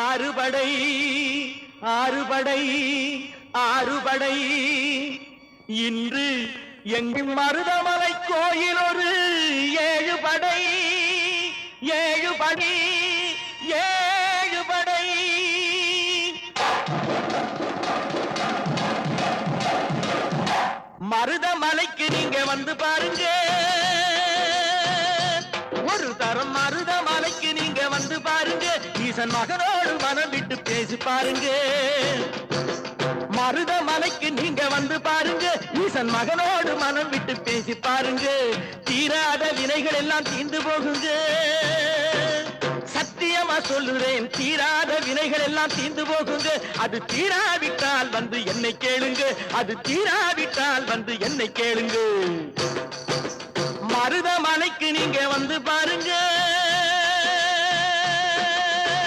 ஆறுபடை ஆறுபடை ஆறுபடை இன்று எங்கும் மருதமலை கோயில் ஒரு ஏழுபடை ஏழுபடை ஏழுபடை மருதமலைக்கு நீங்க வந்து பாருங்க ஒரு தரம் மருதமலைக்கு நீங்க வந்து பாருங்க ஈசன் மகனோடு மனம் விட்டு பேசி பாருங்க மருதமலைக்கு நீங்க வந்து பாருங்க ஈசன் மகனோடு மனம் விட்டு பேசி பாருங்க தீராத வினைகள் எல்லாம் தீர்ந்து போகுங்க சத்தியமா சொல்லுறேன் தீராத வினைகள் எல்லாம் தீர்ந்து போகுங்க அது தீராவிட்டால் வந்து என்னை கேளுங்க அது தீராவிட்டால் வந்து என்னை கேளுங்க மருதமலைக்கு நீங்க வந்து பாருங்க